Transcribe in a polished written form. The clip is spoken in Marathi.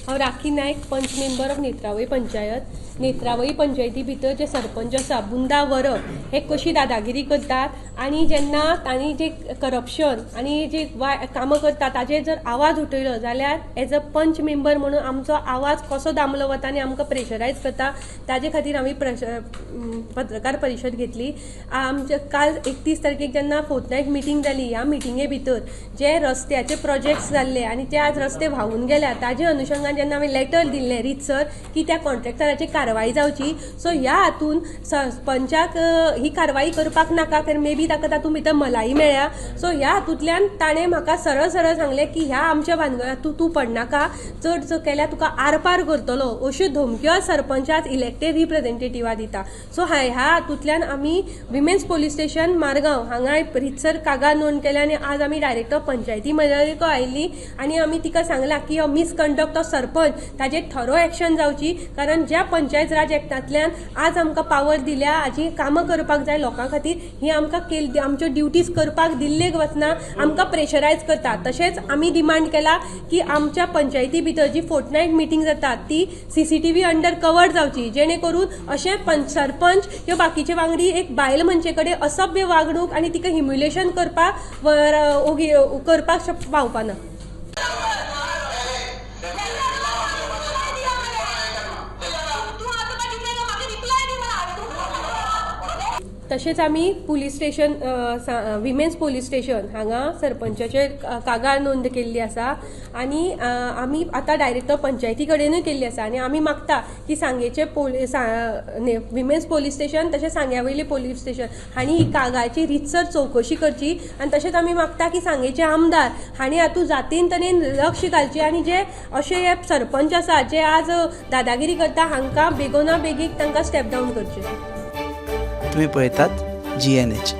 हांव राखी नायक पंच मेंबर ऑफ नेत्रावळी पंचायत. नेत्रावळी पंचायती भितर जे सरपंच आसा बुंदा वरप हे कशी दादागिरी करतात आनी जेन्ना तांणी जे करप्शन आनी जे कामां करता ताजेर जर आवाज उठयलो जाल्यार एज अ पंच मेंबर म्हणून आमचो आवाज कसो दामलो वता आनी आमकां प्रेशरायज करता ताजे खातीर आमी पत्रकार परिशद घेतली. आमचे काल 31 तारखेक जेन्ना फोर्टनायट मिटींग जाली, ह्या मिटिंगे भितर जे रस्त्याचे प्रोजेक्ट्स जाल्ले आनी ते आज रस्ते व्हांवून गेल्या ताजे अनुशंगान जेन्ना हांवें लेटर दिल्लें रितसर की त्या कॉन्ट्रॅक्टराची कारवाई जावची. सो ह्या हातून सरपंचाक ही कारवाई करपाक नाका कारण मे बी ताका तातूंत भितर मलाई मेळ्ळ्या. सो ह्या हातूंतल्यान ताणें म्हाका सरळ सरळ सांगलें की ह्या आमच्या भानगडांत तूं पडनाका, चड केल्यार तुका आरपार करतलो, अश्यो धमक्यो सरपंचाक इलेक्टेड रिप्रेझेंटेटिव्हा दिता. सो ह्या हातूंतल्यान आमी विमेन्स पोलीस स्टेशन मारगांव हांगा रितसर कागाळ नोंद केल्या आनी आज आमी डायरेक्टर पंचायती मंडळाक आयिल्ली आनी आमी तिका सांगलां की हो मिसकंडक्ट ऑफ सरपंच ताजेर थरो एक्शन जावची कारण ज्या पंचायत राज एक्टांतल्यान आज आमकां पावर दिल्या हाजी कामां करपाक जाय लोकां खातीर ही आमकां आमच्यो ड्युटीज करपाक दिल्ले वचना आमकां प्रेशरायज करता. तशेंच आमी डिमांड केला की आमच्या पंचायती भितर जी फोर्टनायट मिटींग जाता ती CCTV अंडर कवर्ड जावची जेणे करून अशें सरपंच ह्यो बाकीचे वांगडी एक बायल मनशे कडेन असभ्य वागणूक आनी तिका ह्युमिलेशन करपाक पावपाना. तशेंच आमी police station women's police station हांगा सरपंचाचे कागाळ नोंद केल्ली आसा आनी आमी आतां डायरेक्टर पंचायती कडेनूय केल्ली आसा आनी आमी मागता की सांगेचे विमेन्स पोलीस स्टेशन तशेंच सांग्या वयली पोलीस स्टेशन हांणी ही कागाळची रितसर चवकशी करची आनी तशेंच आमी मागता की सांगेचे आमदार हांणी हातूंत जातीन तरेन लक्ष घालचें आनी जे अशे हे सरपंच आसा जे आज दादागिरी करता हांकां बेगोना बेगीक तांकां स्टेप डावन करचें. तुम्ही पळयतात GNH.